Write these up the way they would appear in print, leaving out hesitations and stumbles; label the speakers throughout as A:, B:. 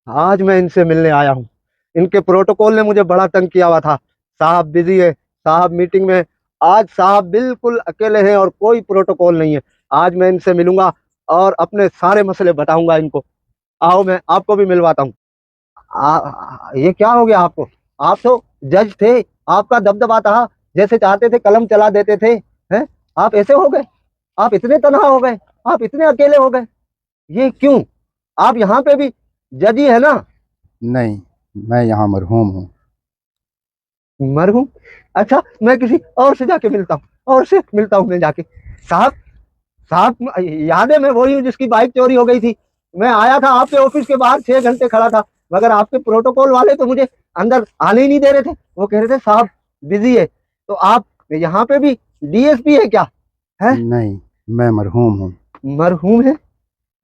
A: आज मैं इनसे मिलने आया हूँ। इनके प्रोटोकॉल ने मुझे बड़ा तंग किया हुआ था। साहब बिजी है, साहब मीटिंग में। आज साहब बिल्कुल अकेले हैं और कोई प्रोटोकॉल नहीं है। आज मैं इनसे मिलूंगा और अपने सारे मसले बताऊंगा इनको। आओ मैं आपको भी मिलवाता हूँ। ये क्या हो गया आपको? आप तो जज थे, आपका दबदबा था, जैसे चाहते थे कलम चला देते थे। हैं? आप ऐसे हो गए? आप इतने तनहा हो गए? आप इतने अकेले हो गए? ये क्यों? आप यहाँ पे भी जज ही है ना?
B: नहीं, मैं यहाँ मरहूम हूँ।
A: मरहूम? अच्छा, मैं किसी और से जाके मिलता हूँ, और से मिलता हूँ मैं जाके। साहब, साहब याद है मैं वही हूँ जिसकी बाइक चोरी हो गई थी। मैं आया था आपके ऑफिस के बाहर 6 घंटे खड़ा था, मगर आपके प्रोटोकॉल वाले तो मुझे अंदर आने ही नहीं दे रहे थे। वो कह रहे थे साहब बिजी है। तो आप यहाँ पे भी डीएसपी है क्या? है?
B: नहीं, मैं मरहूम हूँ।
A: मरहूम है?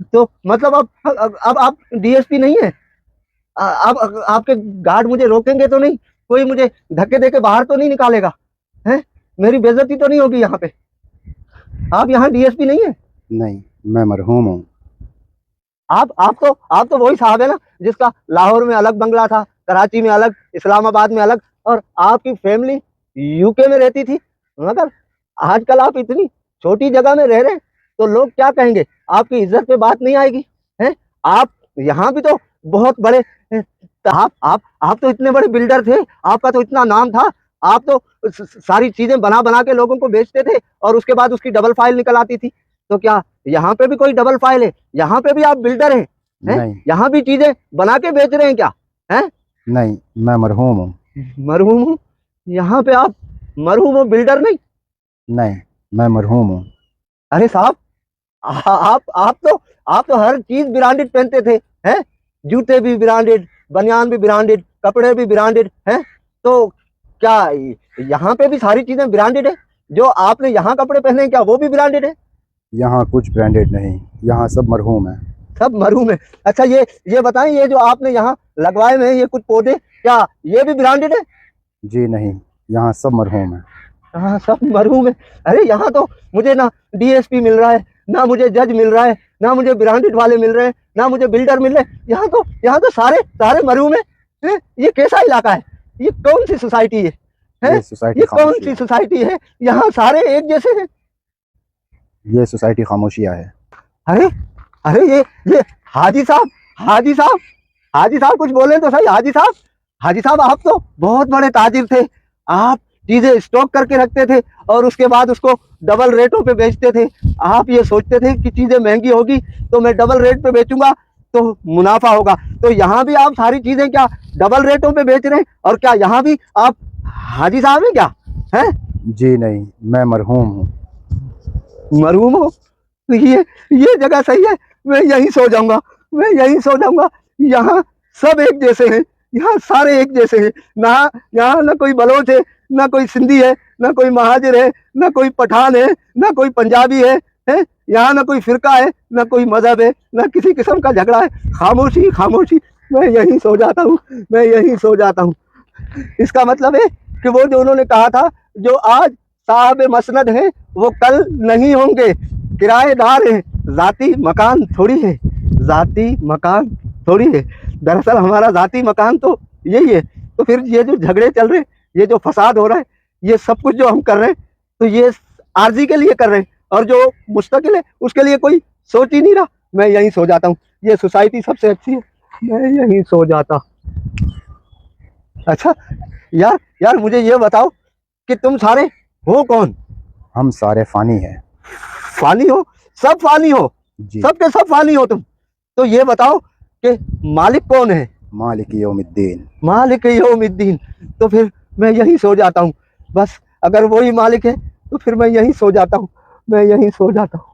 A: तो मतलब अब आप डीएसपी नहीं है? आप आपके गार्ड मुझे रोकेंगे तो नहीं? कोई मुझे धक्के देके बाहर तो नहीं निकालेगा? है? मेरी बेइज्जती तो नहीं होगी यहाँ पे? आप यहाँ डीएसपी नहीं है?
B: नहीं, मैं मरहूम हूँ।
A: आप तो वही साहब है ना जिसका लाहौर में अलग बंगला था, कराची में अलग, इस्लामाबाद में अलग, और आपकी फैमिली यूके में रहती थी। मगर आजकल आप इतनी छोटी जगह में रह रहे हैं, तो लोग क्या कहेंगे? आपकी इज्जत पे बात नहीं आएगी? हैं? आप यहाँ भी तो बहुत बड़े आप तो इतने बड़े बिल्डर थे, आपका तो इतना नाम था। आप तो सारी चीजें बना बना के लोगों को बेचते थे और उसके बाद उसकी डबल फाइल निकल आती थी। तो क्या यहाँ पे भी कोई डबल फाइल है? यहाँ पे भी आप बिल्डर हैं?
B: नहीं,
A: यहाँ भी चीजें बना के बेच रहे हैं क्या? हैं?
B: नहीं, मैं मरहूम हूँ।
A: मरहूम हूँ? यहाँ पे आप मरहूम हो, बिल्डर नहीं?
B: नहीं, मैं मरहूम हूँ।
A: अरे साहब, आप तो हर चीज ब्रांडेड पहनते थे। हैं? जूते भी ब्रांडेड, बनियान भी ब्रांडेड, कपड़े भी ब्रांडेड हैं। तो क्या यहाँ पे भी सारी चीजें ब्रांडेड है? जो आपने यहाँ कपड़े पहने हैं क्या वो भी ब्रांडेड है?
B: यहाँ कुछ ब्रांडेड नहीं, यहाँ सब मरहूम है।
A: सब मरहूम है? अच्छा, ये बताएं, ये जो आपने यहाँ लगवाए हुए हैं ये कुछ पौधे, क्या ये भी ब्रांडेड है?
B: जी नहीं, यहाँ सब मरहूम है।
A: हाँ, सब मरहूम है। अरे यहाँ तो मुझे ना डीएसपी मिल रहा है, ना मुझे जज मिल रहा है, ना मुझे ब्रांडेड वाले मिल रहे हैं, ना मुझे बिल्डर मिल रहे हैं। यहाँ तो सारे सारे मरहूम है? ये कैसा इलाका है? ये कौन सी सोसाइटी है?
B: ये सोसाइटी
A: ये कौन
B: खामोशी
A: सी
B: है।
A: सोसाइटी है? यहाँ सारे एक जैसे हैं।
B: ये सोसाइटी खामोशिया है।
A: अरे अरे ये हाजी साहब, हाजी साहब, हाजी साहब कुछ बोले तो सही। हाजी साहब, हाजी साहब आप तो बहुत बड़े ताजिर थे। आप चीजें स्टॉक करके रखते थे और उसके बाद उसको डबल रेटों पे बेचते थे। आप ये सोचते थे कि चीजें महंगी होगी तो मैं डबल रेट पे बेचूंगा तो मुनाफा होगा। तो यहाँ भी आप सारी चीजें क्या डबल रेटों पे बेच रहे हैं? और क्या यहाँ भी आप हाजी साहब हैं क्या? हैं?
B: जी नहीं, मैं मरहूम हूँ।
A: मरहूम हो? ये जगह सही है, मैं यहीं सो जाऊंगा, मैं यहीं सो जाऊंगा। यहाँ सब एक जैसे हैं, यहाँ सारे एक जैसे हैं। ना यहाँ ना कोई बलोच है, ना कोई सिंधी है, ना कोई महाजिर है, ना कोई पठान है, ना कोई पंजाबी है? यहाँ ना कोई फिरका है, ना कोई मजहब है, ना किसी किस्म का झगड़ा है। खामोशी खामोशी। मैं यहीं सो जाता हूँ, मैं यहीं सो जाता हूँ। इसका मतलब है कि वो जो उन्होंने कहा था, जो आज साहब मसनद है वो कल नहीं होंगे, किराएदार हैं, जाती मकान थोड़ी है, जाती मकान थोड़ी है। दरअसल हमारा जाती मकान तो यही है। तो फिर ये जो झगड़े चल रहे हैं, ये जो फसाद हो रहा है, ये सब कुछ जो हम कर रहे हैं तो ये आर्जी के लिए कर रहे हैं, और जो मुस्तकिल है उसके लिए कोई सोच ही नहीं रहा। मैं यहीं सो जाता हूँ, ये सोसाइटी सबसे अच्छी है, मैं यहीं सो जाता। अच्छा यार, यार मुझे ये बताओ कि तुम सारे हो कौन?
B: हम सारे फानी हैं।
A: फानी हो? सब फानी हो?
B: जी।
A: सब के सब फानी हो तुम? तो ये बताओ कि मालिक कौन है?
B: मालिक यौमिद्दीन।
A: मालिक यौमिद्दीन। तो फिर मैं यहीं सो जाता हूँ। बस अगर वही मालिक है तो फिर मैं यहीं सो जाता हूँ, मैं यहीं सो जाता हूँ।